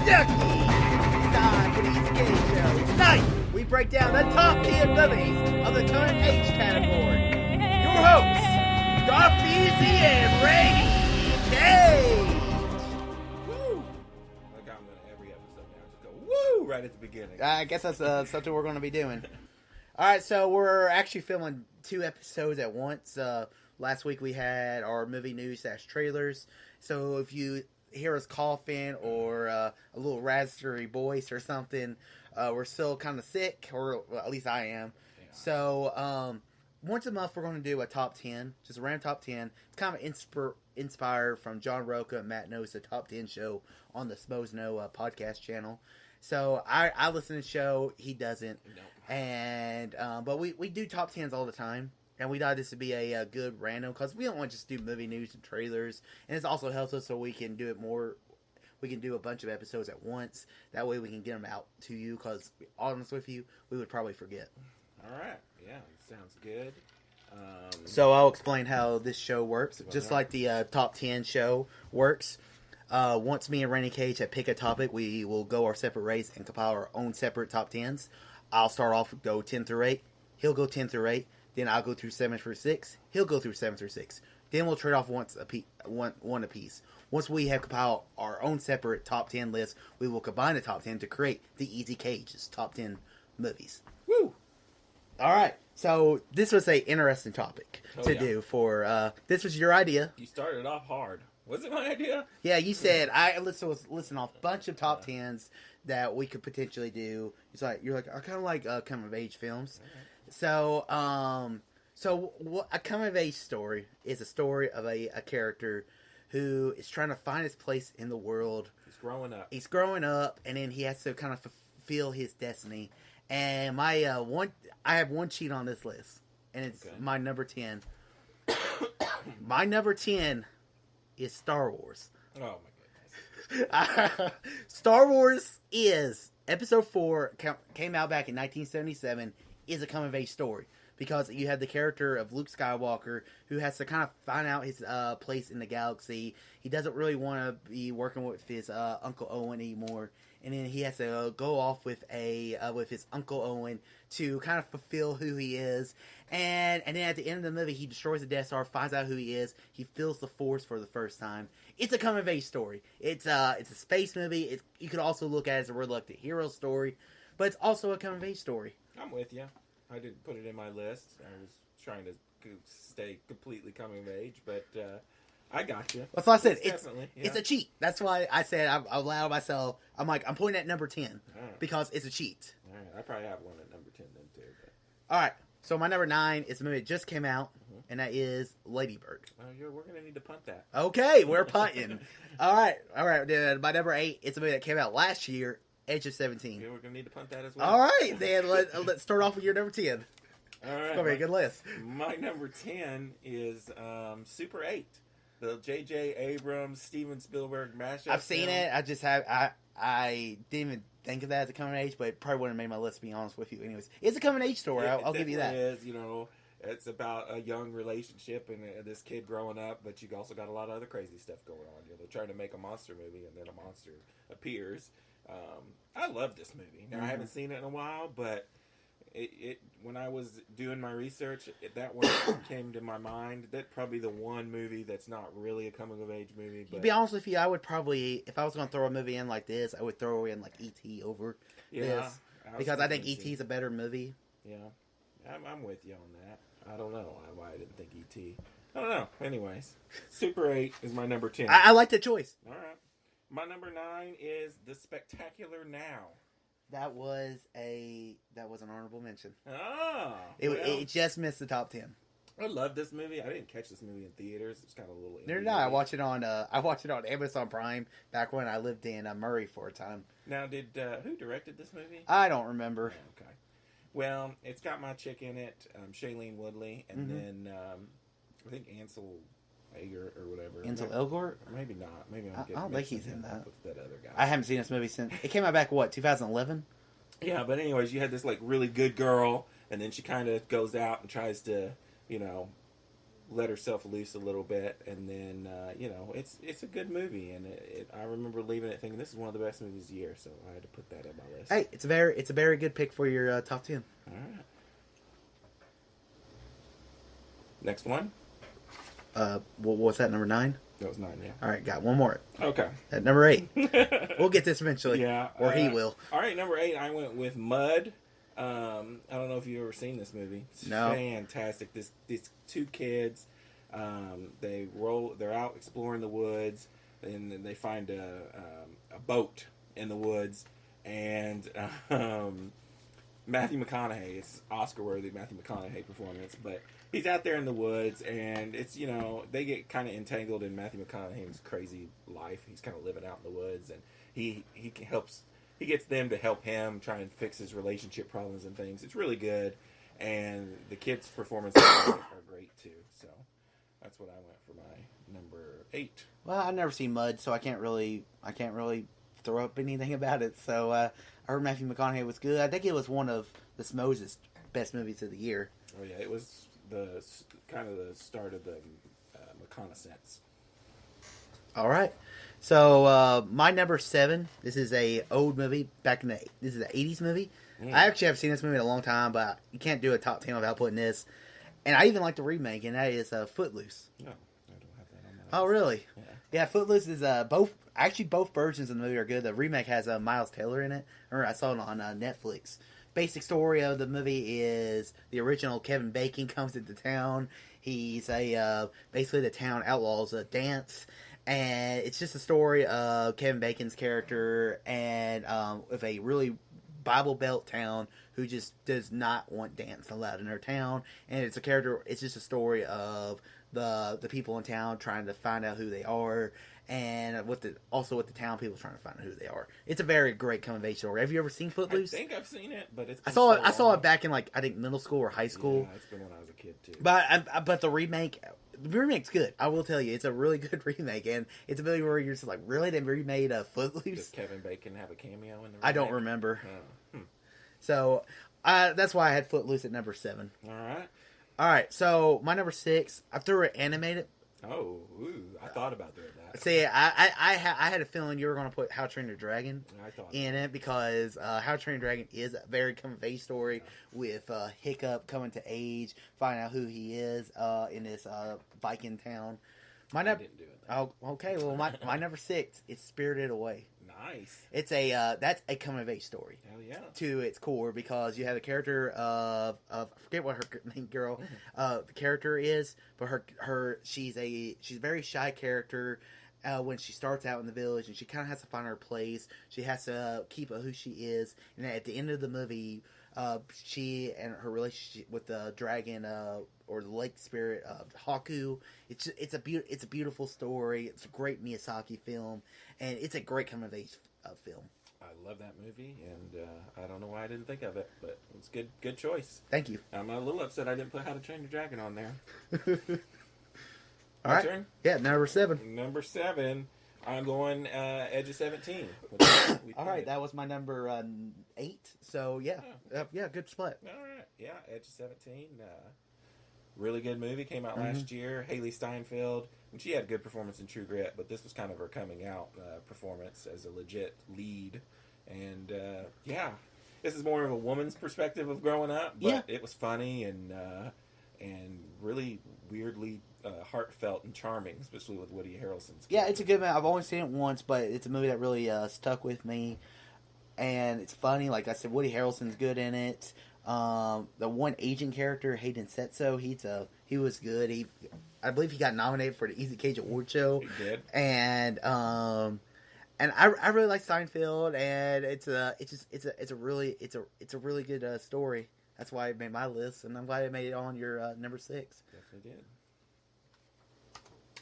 Ducky! It's time for the Easy Game Show. Tonight, we break down the top 10 movies of the current age category. Your hosts, Darth Beasy and Randy Cage. Woo! Like I'm gonna every episode now just go woo right at the beginning. I guess that's something we're going to be doing. All right, so we're actually filming 2 episodes at once. Last week we had our movie news / trailers. So if you hear us coughing or a little raspberry voice or something, we're still kind of sick, or well, at least I am. Yeah. So once a month we're going to do a top 10, just a random top 10. It's kind of inspired from John Roca and Matt Knows, the top 10 show on the Smos Know podcast channel. So I listen to the show, he doesn't. No. And but we do top 10s all the time. And we thought this would be a good random, because we don't want to just do movie news and trailers. And it also helps us so we can do it more. We can do a bunch of episodes at once. That way we can get them out to you, because, honest with you, we would probably forget. All right. Yeah, sounds good. So I'll explain how this show works. Just like the top 10 show works. Once me and Randy Cage have picked a topic, we will go our separate ways and compile our own separate top 10s. I'll start off, go 10 through 8. He'll go 10 through 8. Then I'll go through 7 through 6. He'll go through 7 through 6. Then we'll trade off one apiece. Once we have compiled our own separate top 10 list, we will combine the top 10 to create the Easy Cage's top 10 movies. Woo! All right. So this was a interesting topic to do for. This was your idea. You started off hard. Was it my idea? Yeah, you said I listen off a bunch of top 10s that we could potentially do. It's like you're like I kind of like coming of age films. Okay. So, a coming of age story is a story of a character who is trying to find his place in the world. He's growing up, and then he has to kind of fulfill his destiny. And I have one cheat on this list, and it's my number 10. My number 10 is Star Wars. Oh my goodness! Star Wars is Episode 4. Came out back in 1977. Is a coming-of-age story, because you have the character of Luke Skywalker, who has to kind of find out his place in the galaxy. He doesn't really want to be working with his Uncle Owen anymore, and then he has to go off with his Uncle Owen to kind of fulfill who he is. And then at the end of the movie, he destroys the Death Star, finds out who he is. He feels the Force for the first time. It's a coming-of-age story. It's a space movie. You could also look at it as a reluctant hero story, but it's also a coming-of-age story. I'm with you. I didn't put it in my list. I was trying to stay completely coming of age, but I got you. That's what I said. It's a cheat. That's why I said I allowed myself. I'm pointing at number 10 because it's a cheat. All right. I probably have one at number 10 then too. But. All right. So my number 9 is a movie that just came out, and that is Lady Bird. We're gonna need to punt that. Okay, we're punting. All right. My number 8 is a movie that came out last year. Age of 17. Yeah, we're going to need to punt that as well. All right, then let's start off with your number 10. All right. It's going to be a good list. My number 10 is Super 8. The J.J. Abrams, Steven Spielberg mashup. I've seen it. I just have... I didn't even think of that as a coming age, but it probably wouldn't have made my list, to be honest with you. Anyways, it's a coming age story. I'll give you that. It is, it's about a young relationship and this kid growing up, but you also got a lot of other crazy stuff going on. They're trying to make a monster movie, and then a monster appears. I love this movie. Now, I haven't seen it in a while, but it when I was doing my research, that one came to my mind. That's probably the one movie that's not really a coming-of-age movie. But to be honest with you, I would probably, if I was going to throw a movie in like this, I would throw in like E.T. over this. Because I think E.T. is a better movie. Yeah. I'm with you on that. I don't know why I didn't think E.T. I don't know. Anyways, Super 8 is my number 10. I like the choice. All right. My number 9 is The Spectacular Now. That was an honorable mention. Ah, it just missed the top 10. I love this movie. I didn't catch this movie in theaters. It's kind of a little. Neither did I. I watched it on Amazon Prime back when I lived in Murray for a time. Now, who directed this movie? I don't remember. Oh, okay. Well, it's got my chick in it, Shailene Woodley, and then I think Ansel Elgort or whatever. Ansel Elgort? Maybe not. Maybe I don't think he's in that. With that other guy. I haven't seen this movie since it came out back 2011. Yeah, but anyways, you had this like really good girl, and then she kind of goes out and tries to, let herself loose a little bit, and then it's a good movie, and I remember leaving it thinking this is one of the best movies of the year, so I had to put that in my list. Hey, it's a very good pick for your top 10. All right. Next one. What was that, number 9? That was 9, yeah. All right, got one more. Okay. At number 8. We'll get this eventually. Yeah. Or he will. All right, number 8, I went with Mud. I don't know if you've ever seen this movie. It's No. fantastic. These two kids, they're out exploring the woods, and then they find a boat in the woods, and Matthew McConaughey, it's Oscar-worthy Matthew McConaughey performance, but he's out there in the woods, and it's, they get kind of entangled in Matthew McConaughey's crazy life. He's kind of living out in the woods, and he gets them to help him try and fix his relationship problems and things. It's really good, and the kids' performances are great too. So that's what I went for my number 8. Well, I've never seen Mud, so I can't really throw up anything about it. So I heard Matthew McConaughey was good. I think it was one of the Smoses' best movies of the year. Oh yeah, it was the kind of the start of the reconnaissance. All right. So my number 7. This is a old movie this is an 80s movie. I actually haven't seen this movie in a long time, but you can't do a top 10 without putting this. And I even like the remake, and that is Footloose. No, I don't have that on my list. Oh, really? Yeah. Footloose is both versions of the movie are good. The remake has Miles Taylor in it. Or I saw it on Netflix. Basic story of the movie is the original Kevin Bacon comes into town. He's basically the town outlaws a dance. And it's just a story of Kevin Bacon's character and with a really Bible Belt town who just does not want dance allowed in their town. And it's just a story of the people in town trying to find out who they are, and with the town people trying to find out who they are. It's a very great coming of age story. Have you ever seen Footloose? I think I've seen it, but it's I saw it back in I think middle school or high school. Yeah, it's been when I was a kid too. But the remake's good. I will tell you, it's a really good remake, and it's a movie where you're just like, really, they remade Footloose? Does Kevin Bacon have a cameo in the remake? I don't remember. Oh. So that's why I had Footloose at number 7. All right. So my number 6, I threw it animated. Oh, I thought about doing that. See, I had a feeling you were going to put How to Train Your Dragon in it because How to Train Your Dragon is a very coming of age story with Hiccup coming to age, finding out who he is in this Viking town. I didn't do it. Oh, okay. Well, my number 6 is Spirited Away. Nice. It's that's a coming of age story. Hell yeah. To its core, because you have a character of I forget what her main girl the character is, but she's a very shy character when she starts out in the village, and she kind of has to find her place. She has to keep who she is, and at the end of the movie, she and her relationship with the dragon or the lake spirit Haku. It's a beautiful story. It's a great Miyazaki film, and it's a great coming of age film. I love that movie, and I don't know why I didn't think of it, but it's good choice. Thank you. I'm a little upset I didn't put How to Train Your Dragon on there. All right. Turn? Yeah, number 7. Number 7, I'm going Edge of 17. All right, that was my number 8. So yeah, good split. All right, yeah, Edge of 17. Really good movie. Came out last year. Haley Steinfeld, and she had a good performance in True Grit, but this was kind of her coming out performance as a legit lead. And this is more of a woman's perspective of growing up, but it was funny and really weirdly heartfelt and charming, especially with Woody Harrelson's character. Yeah, it's a good movie. I've only seen it once, but it's a movie that really stuck with me, and it's funny. Like I said, Woody Harrelson's good in it. The one Asian character, Hayden Setso, he was good. I believe he got nominated for the Easy Cage Award show. He did. And I really like Seinfeld, and it's a really good story. That's why it made my list, and I'm glad it made it on your number 6. Definitely did.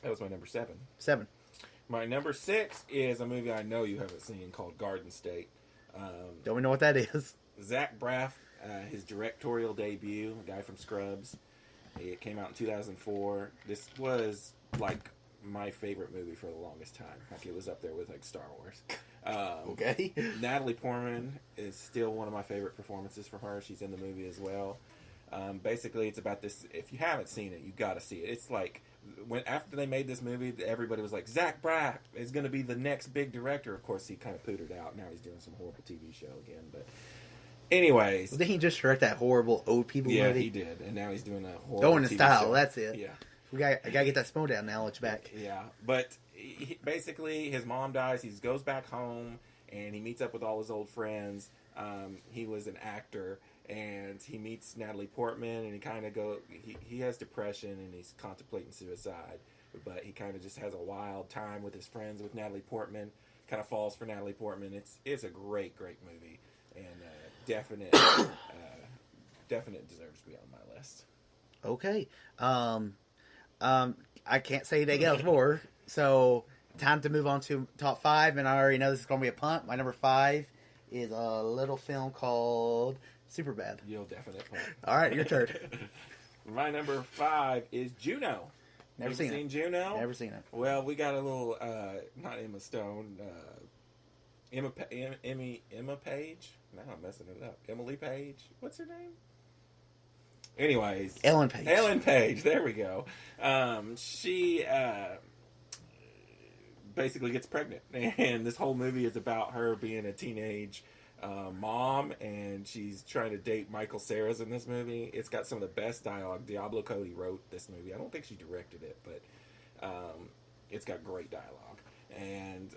That was my number 7. 7. My number 6 is a movie I know you haven't seen called Garden State. Don't we know what that is? Zach Braff, his directorial debut, a guy from Scrubs. It came out in 2004. This was like my favorite movie for the longest time. Like it was up there with like Star Wars. Okay. Natalie Portman is still one of my favorite performances from her. She's in the movie as well. Basically, it's about this. If you haven't seen it, you got to see it. It's like after they made this movie, everybody was like, Zach Braff is going to be the next big director. Of course, he kind of pootered out. Now he's doing some horrible TV show again. But anyways, Didn't he just direct that horrible old people yeah, movie? he did, and now he's doing a horrible Going in TV style. show. That's it. Yeah. I gotta get that smoke down knowledge back. Yeah, but basically, his mom dies. He goes back home, and he meets up with all his old friends. He was an actor, and he meets Natalie Portman, and he kind of he has depression, and he's contemplating suicide. But he kind of just has a wild time with his friends with Natalie Portman. Kind of falls for Natalie Portman. It's a great movie, and definite deserves to be on my list. Okay. I can't say anything else more. So, time to move on to top 5, and I already know this is going to be a punt. My number 5 is a little film called Superbad. You'll definitely punt. All right, your turn. My number 5 is Juno. Never You've seen seen it. Juno? Never seen it. Well, we got a little, not Emma Stone, Emma Page? No, I'm messing it up. Emily Page? What's her name? Anyways. Ellen Page. Ellen Page, there we go. She basically gets pregnant. And this whole movie is about her being a teenage mom, and she's trying to date Michael Cera's in this movie. It's got some of the best dialogue. Diablo Cody wrote this movie. I don't think she directed it, but it's got great dialogue. And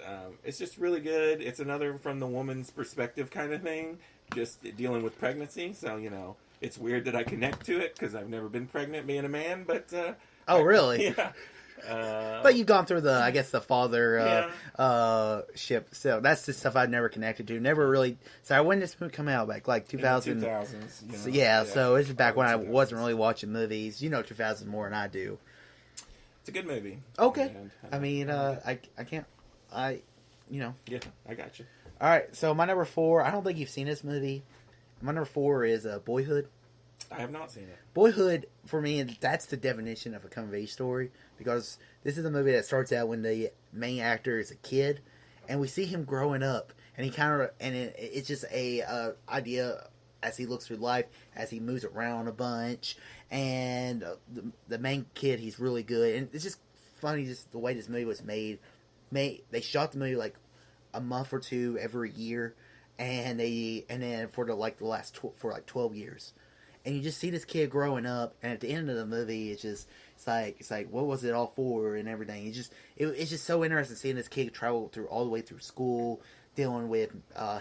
it's just really good. It's another from the woman's perspective kind of thing, just dealing with pregnancy. So, it's weird that I connect to it because I've never been pregnant being a man, but... Oh, really? Yeah. But you've gone through the father ship, so that's the stuff I've never connected to. Never really. So when did this movie come out? Back like 2000. 2000s. So, yeah, so it's back when I wasn't really watching movies. 2000 more than I do. It's a good movie. Okay. And, I mean, I can't. Yeah, I got you. All right, so my number 4. I don't think you've seen this movie. My number 4 is Boyhood. I have not seen it. Boyhood, for me, that's the definition of a coming-of-age story, because this is a movie that starts out when the main actor is a kid, and we see him growing up, and it's just a idea as he looks through life, as he moves around a bunch, and the main kid, he's really good, and it's just funny, just the way this movie was made. They shot the movie like a month or two every year, and then for the last 12 years. And you just see this kid growing up, and at the end of the movie, it's like what was it all for and everything. It's just so interesting seeing this kid travel all the way through school, dealing with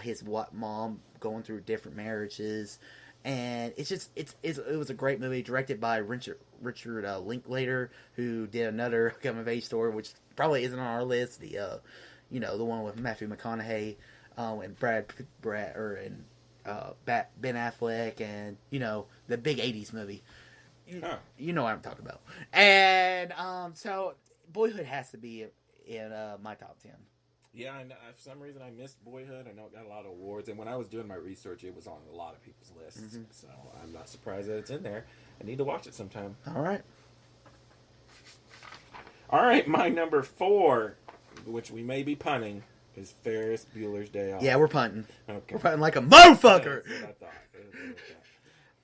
his mom going through different marriages, and it was a great movie directed by Richard Linklater, who did another coming of age story, which probably isn't on our list. The one with Matthew McConaughey and Ben Affleck, and the big 80s movie. You know what I'm talking about. And so Boyhood has to be in my top 10. Yeah, and for some reason I missed Boyhood. I know it got a lot of awards, and when I was doing my research, it was on a lot of people's lists. Mm-hmm. So I'm not surprised that it's in there. I need to watch it sometime. All right, my number 4, which we may be punting, is Ferris Bueller's Day Off. Yeah, we're punting. Okay. We're punting like a motherfucker. That's what I thought.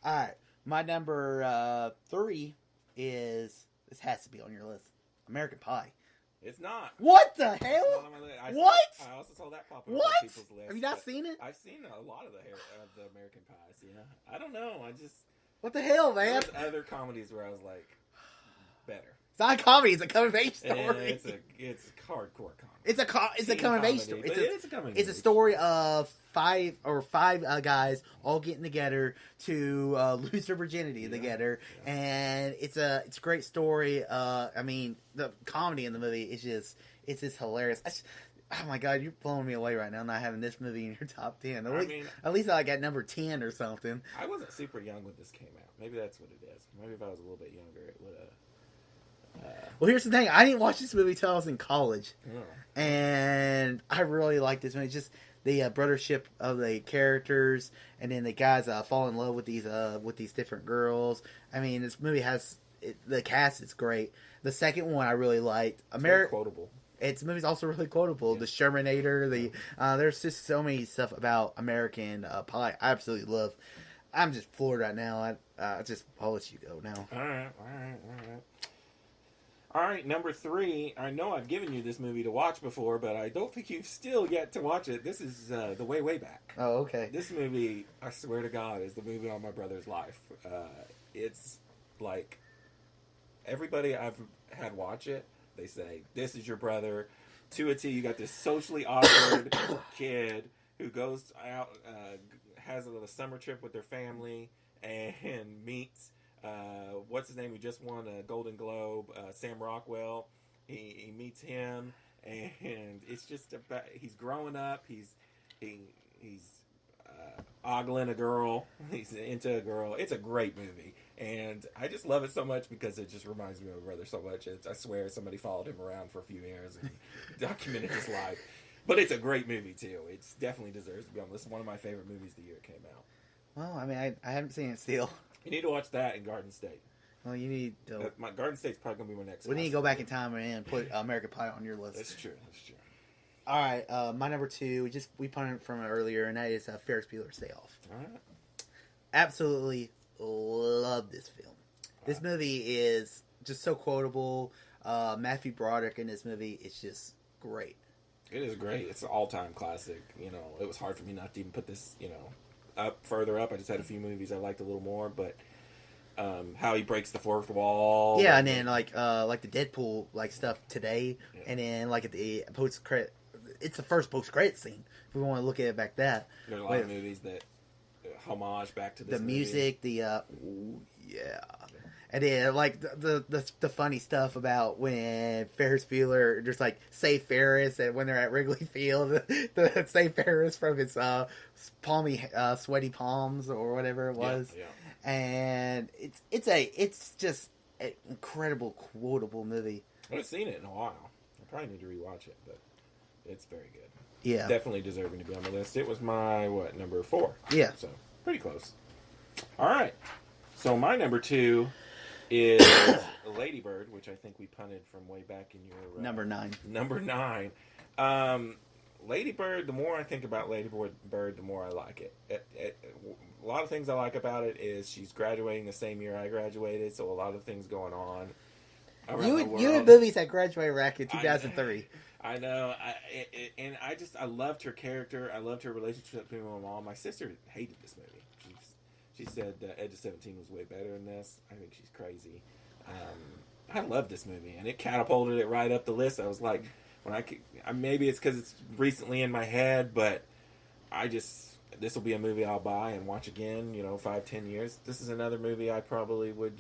All right, my number 3 is, this has to be on your list, American Pie. It's not. What the hell? What? I also saw that pop up what? on people's list. Have you not seen it? I've seen a lot of the American Pies. Yeah, I don't know. What the hell, man? There's other comedies where I was like, better. It's not a comedy. It's a coming of age story. It's a hardcore comedy. It's a coming of age story. It's a story of five guys all getting together to lose their virginity together, and it's a great story. I mean, the comedy in the movie is just hilarious. Oh my god, you're blowing me away right now, not having this movie in your top 10. At least I got number 10 or something. I wasn't super young when this came out. Maybe that's what it is. Maybe if I was a little bit younger, it would have. Well, here's the thing. I didn't watch this movie till I was in college. Oh. And I really like this movie. It's just the brothership of the characters, and then the guys fall in love with these different girls. I mean, this movie has... the cast is great. The second one I really liked. Very quotable. The movie's also really quotable. Yeah. The Shermanator. There's just so many stuff about American Pie I absolutely love. I'm just floored right now. I'll let you go now. All right. All right, number 3. I know I've given you this movie to watch before, but I don't think you've still yet to watch it. This is The Way Back. Oh, okay. This movie, I swear to God, is the movie on my brother's life. It's like everybody I've had watch it, they say, this is your brother. To a T, you got this socially awkward kid who goes out, has a summer trip with their family, and meets what's his name? Who just won a Golden Globe? Sam Rockwell. He meets him, and it's just about he's growing up. He's ogling a girl. He's into a girl. It's a great movie, and I just love it so much because it just reminds me of my brother so much. I swear somebody followed him around for a few years and documented his life. But it's a great movie too. It definitely deserves to be on the list. One of my favorite movies the year it came out. Well, I mean, I haven't seen it still. You need to watch that in Garden State. Well, you need to. My Garden State's probably gonna be my next. We need to go back in time and put American Pie on your list. That's true. All right, my number 2. We punted from it earlier, and that is Ferris Bueller's Day Off. All right. Absolutely love this film. This movie is just so quotable. Matthew Broderick in this movie is just great. It is great. It's an all-time classic. You know, it was hard for me not to even put this, up further up. I just had a few movies I liked a little more, but how he breaks the fourth wall. Yeah, and then like the Deadpool stuff today, yeah. And then at the post credit, it's the first post credit scene. If we want to look at it back that. There's a lot of movies that homage back to this. The music, yeah. And then, the funny stuff about when Ferris Bueller just, save Ferris, and when they're at Wrigley Field, the save Ferris from his palmy, sweaty palms, or whatever it was. Yeah. And it's just an incredible, quotable movie. I haven't seen it in a while. I probably need to rewatch it, but it's very good. Yeah. Definitely deserving to be on the list. It was my, number 4? Yeah. So, pretty close. All right. So, my number 2... is Lady Bird, which I think we punted from way back in your... number 9. Number 9. Lady Bird, the more I think about Lady Bird, the more I like it. A lot of things I like about it is she's graduating the same year I graduated, so a lot of things going on around the world. You had movies that graduated back in 2003. I know. I loved her character. I loved her relationship with my mom. My sister hated this movie. She said Edge of 17 was way better than this. I think she's crazy. I love this movie, and it catapulted it right up the list. I was like, maybe it's because it's recently in my head, but this will be a movie I'll buy and watch again, 5-10 years. This is another movie I probably would,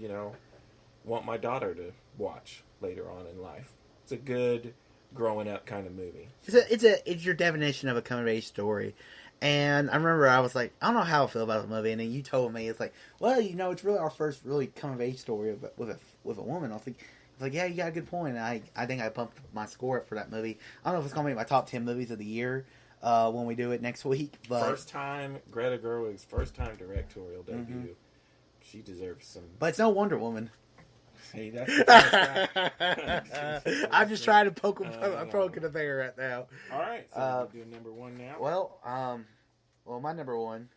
want my daughter to watch later on in life. It's a good growing up kind of movie. It's your definition of a coming of age story. And I remember I was like, I don't know how I feel about the movie, and then you told me, it's like, well, it's really our first really coming of age story with a woman. I was like, yeah, you got a good point. And I think I bumped my score up for that movie. I don't know if it's going to be my top 10 movies of the year when we do it next week. But first time, Greta Gerwig's first time directorial debut. Mm-hmm. She deserves some. But it's no Wonder Woman. Hey, I'm just trying to poke a bear right now. All right, so we'll do number 1 now. Well, my number 1,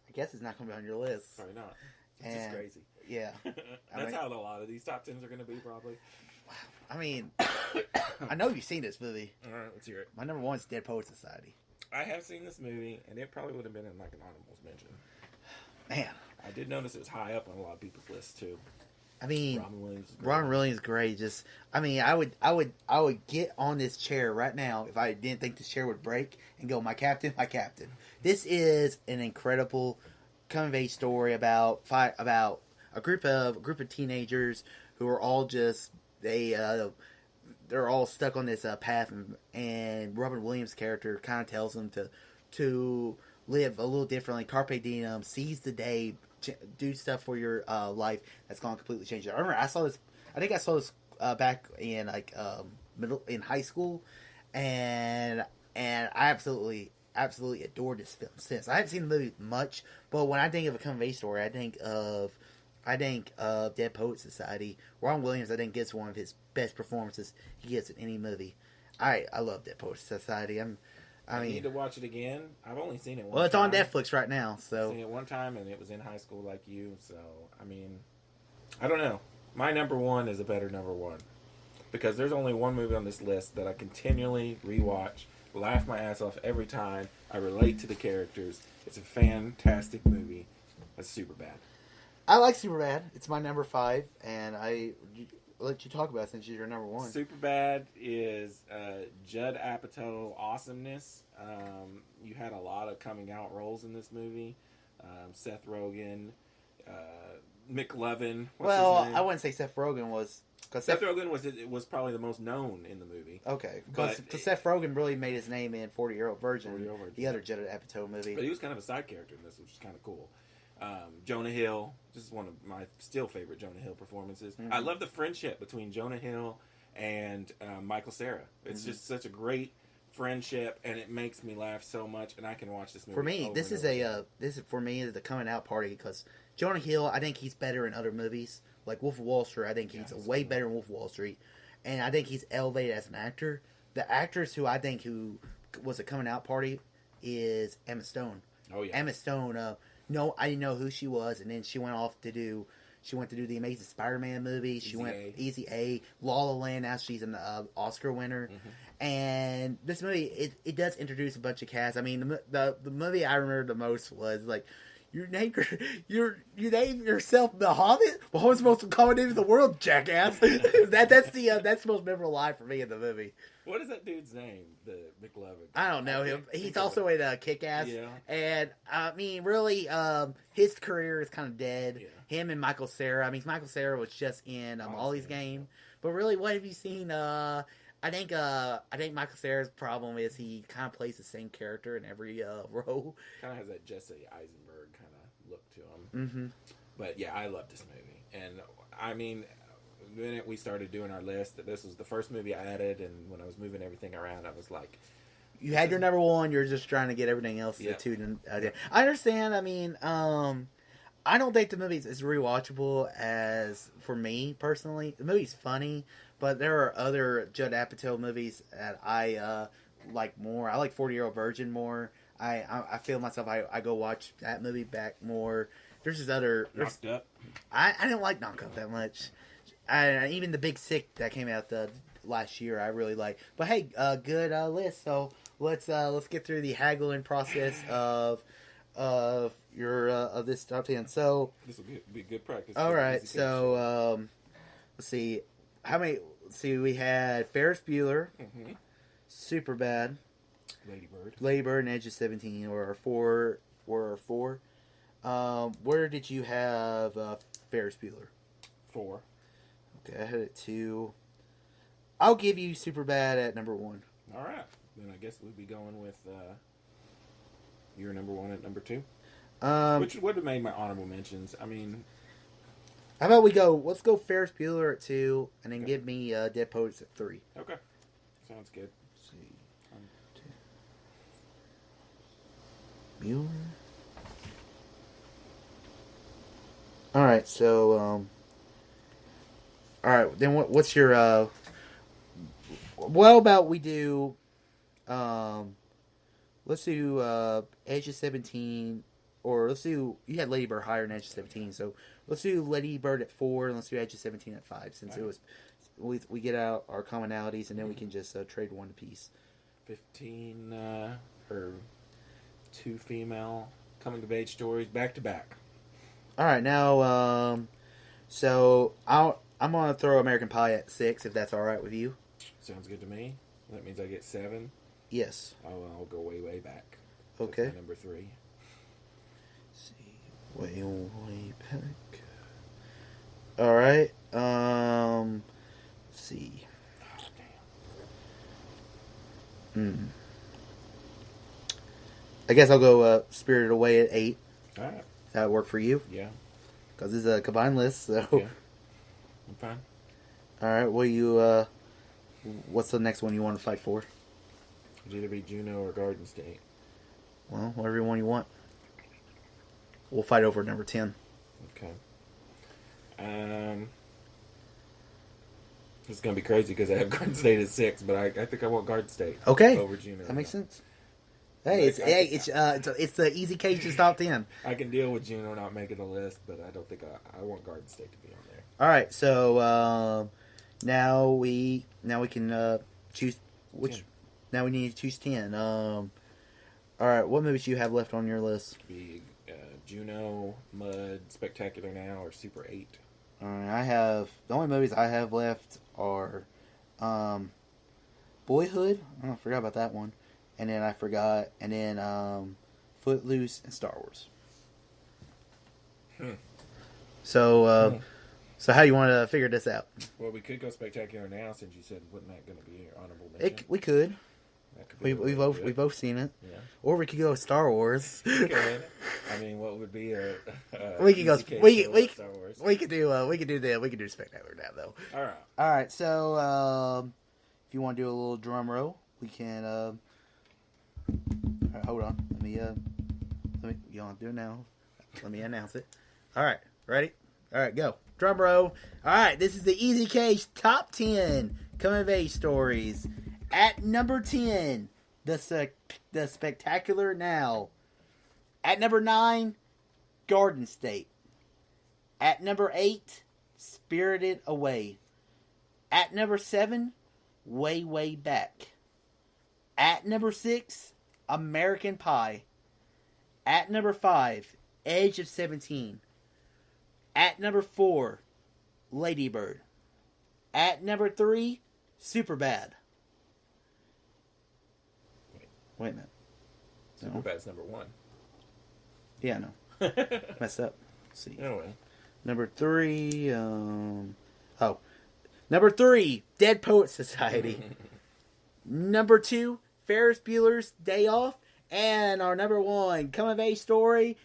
I guess it's not going to be on your list. Probably not. It's just crazy. Yeah. That's how a lot of these top 10s are going to be, probably. I mean, I know you've seen this movie. All right, let's hear it. My number 1 is Dead Poets Society. I have seen this movie, and it probably would have been in an honorable mention. Man. I did notice it was high up on a lot of people's lists, too. I mean, Robin Williams is great. I would get on this chair right now if I didn't think this chair would break and go, my captain, my captain. This is an incredible coming of age story about a group of teenagers who are all they're all stuck on this path, and Robin Williams' character kind of tells them to live a little differently, carpe diem, seize the day. Do stuff for your life that's going to completely change it. I remember I think I saw this back in in high school, and I absolutely adored this film since. I haven't seen the movie much, but when I think of a coming of age story, I think of Dead Poets Society. Ron Williams, I think, gets one of his best performances he gets in any movie. I love Dead Poets Society. I I mean, need to watch it again. I've only seen it one well, it's time. on Netflix right now, I've so seen it one time, and it was in high school like you. So, I mean, I don't know. My number one is a better number one. Because there's only one movie on this list that I continually rewatch, laugh my ass off every time. I relate to the characters. It's a fantastic movie. That's Superbad. I like Superbad. It's my number 5, and I'll let you talk about it since you're your number 1. Superbad is Judd Apatow awesomeness. You had a lot of coming out roles in this movie. Seth Rogen, McLovin. Well, his name? I wouldn't say Seth Rogen was, because Seth Rogen was probably the most known in the movie. Okay, because But- Seth Rogen really made his name in 40-Year-Old Virgin, 40-Year-Old Virgin, the other Judd Apatow movie. But he was kind of a side character in this, which is kind of cool. Jonah Hill. This is one of my still favorite Jonah Hill performances. Mhm. I love the friendship between Jonah Hill and Michael Cera. It's Mhm. just such a great friendship, and it makes me laugh so much. And I can watch this movie For me, over this and is over a again. this is for me is the coming out party because Jonah Hill, I think he's better in other movies like Wolf of Wall Street. I think he's Yeah, he's way cool. better in Wolf of Wall Street, and I think he's elevated as an actor. The actress who I think who was a coming out party is Emma Stone. Oh yeah, Emma Stone. No, I didn't know who she was, and then she went to do the Amazing Spider-Man movie. She Easy went A. Easy A, La La Land. Now she's an Oscar winner. And this movie, it does introduce a bunch of cast. I mean, the movie I remember the most was like, you named yourself the Hobbit. Well, who's the most common name in the world, jackass? that's the most memorable line for me in the movie. What is that dude's name? The McLovin. I don't know him. He's also in Kick-Ass. Yeah. And, I mean, really, his career is kind of dead. Yeah. Him and Michael Cera. I mean, Michael Cera was just in Ollie's Game. But really, what have you seen? I think Michael Cera's problem is he kind of plays the same character in every role. Kind of has that Jesse Eisenberg kind of look to him. Mm-hmm. But yeah, I love this movie, and I mean, the minute we started doing our list, this was the first movie I added, and when I was moving everything around, I was like, You had your number 1. You're just trying to get everything else Yeah. to I understand. I mean, I don't think the movie is as rewatchable as for me personally. The movie's funny, but there are other Judd Apatow movies that I like more. I like 40-Year-Old Virgin more. I feel myself. I go watch that movie back more. There's just other. knocked up. I didn't like Knock Up that much. Even the Big Sick that came out last year, I really like. But hey, good list. So let's get through the haggling process of your of this top 10. So This will be good practice. all for right, presentation. so let's see how many. Let's see, we had Ferris Bueller, Superbad, Lady Bird. Lady Bird, and Edge of 17 or four. Where did you have Ferris Bueller? 4. Okay, I had it 2. I'll give you Superbad at number 1. All right, then I guess we'll be going with your number 1 at number 2, which would have made my honorable mentions. I mean, How about let's go Ferris Bueller at 2, and then give me Dead Poets at 3. okay, sounds good. Let's see. Bueller. Alright, so, alright, then what's your, what about we do, let's do, Edge of 17, or let's do, you had Lady Bird higher than Edge of 17, so let's do Lady Bird at 4, and let's do Edge of 17 at 5, since it was, we get out our commonalities, and then we can just trade one apiece. 15 or 2 female coming of age stories back to back. All right, now, so I'm gonna throw American Pie at 6, if that's all right with you. Sounds good to me. That means I get 7. Yes. I'll go way back. Okay. That's my number 3. Let's see, way back. All right. Let's see. Oh, damn. I guess I'll go Spirited Away at 8. All right. Does that work for you? Yeah. Because it's a combined list. So. Yeah. I'm fine. All right. Well, you. What's the next one you want to fight for? It'd either be Juno or Garden State. Well, whatever one you want. We'll fight over number 10. Okay. This is gonna be crazy because I have Garden State at 6, but I think I want Garden State. Okay. Over Juno. That makes sense. Hey, Like, it's the easy case to top 10. I can deal with Juno not making the list, but I don't think I want Garden State to be on there. All right, so now we can choose which. 10. Now we need to choose 10. All right, what movies do you have left on your list? Be Juno, Mud, Spectacular Now, or Super 8. All right, the only movies I have left are Boyhood. I forgot about that one, and then Footloose and Star Wars. So, so how you want to figure this out? Well, we could go Spectacular Now since you said wasn't that going to be your honorable mention? We could. That could be We both seen it. Yeah. Or we could go Star Wars. Okay. I mean, what would be a we could go. easy case We for Star Wars? we could do Spectacular Now though. All All right. So if you want to do a little drum roll, we can. All right, hold on. Let me. You don't have to do it now. Let me announce it. All right. Ready? All right. Go. Drum roll. All right. This is the Easy Case Top 10 Coming of Age Stories. At number 10, the Spectacular Now. At number 9, Garden State. At number 8, Spirited Away. At number 7, Way, Way Back. At number 6, American Pie. At number 5, Edge of 17. At number 4, Lady Bird. At number 3, Superbad. Wait a minute. No. Superbad's number 1. Yeah, no. Messed up. Let's see. Anyway. Number 3, Number 3, Dead Poet Society. Number 2, Ferris Bueller's Day Off. And our number 1 coming of age story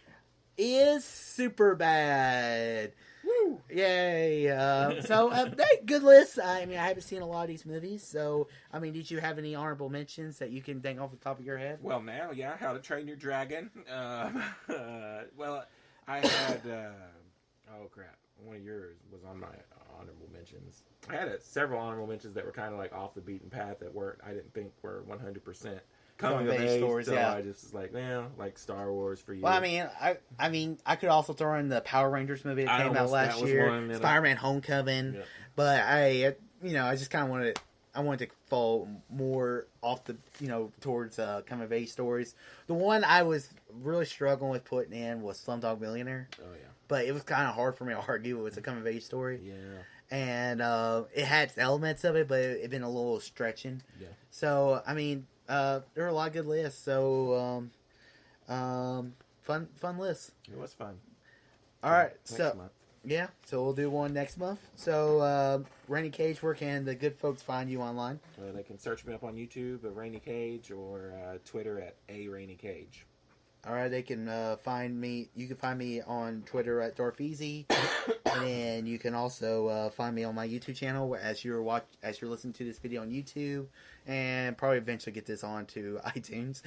is Superbad. Woo! Yay! Good list. I mean, I haven't seen a lot of these movies, so I mean, did you have any honorable mentions that you can think off the top of your head? Well, now, yeah, How to Train Your Dragon. Well, I had. Oh crap! One of yours was on my honorable mentions. I had several honorable mentions that were kind of like off the beaten path that I didn't think were 100% coming of age stories. So I just was like, like Star Wars for you. Well, I mean, I could also throw in the Power Rangers movie that came out last year, Spider-Man: Homecoming. Yeah. But I just kind of wanted to fall more off the, towards coming of age stories. The one I was really struggling with putting in was Slumdog Millionaire. Oh yeah. But it was kind of hard for me to argue it was a coming of age story. Yeah. And it had elements of it, but it had been a little stretching. Yeah. So I mean. There were a lot of good lists, so fun lists. It was fun. All right, next month. Yeah, so we'll do one next month. So, Rainy Cage, where can the good folks find you online? They can search me up on YouTube at Rainy Cage or Twitter at @RainyCage. All right, they can find me. You can find me on Twitter at Dorfeasy, and you can also find me on my YouTube channel as you're listening to this video on YouTube, and probably eventually get this on to iTunes.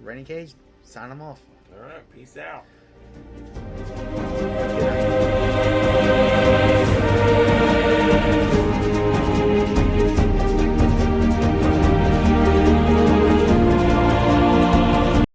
Rainy Cage, sign them off. All right, peace out.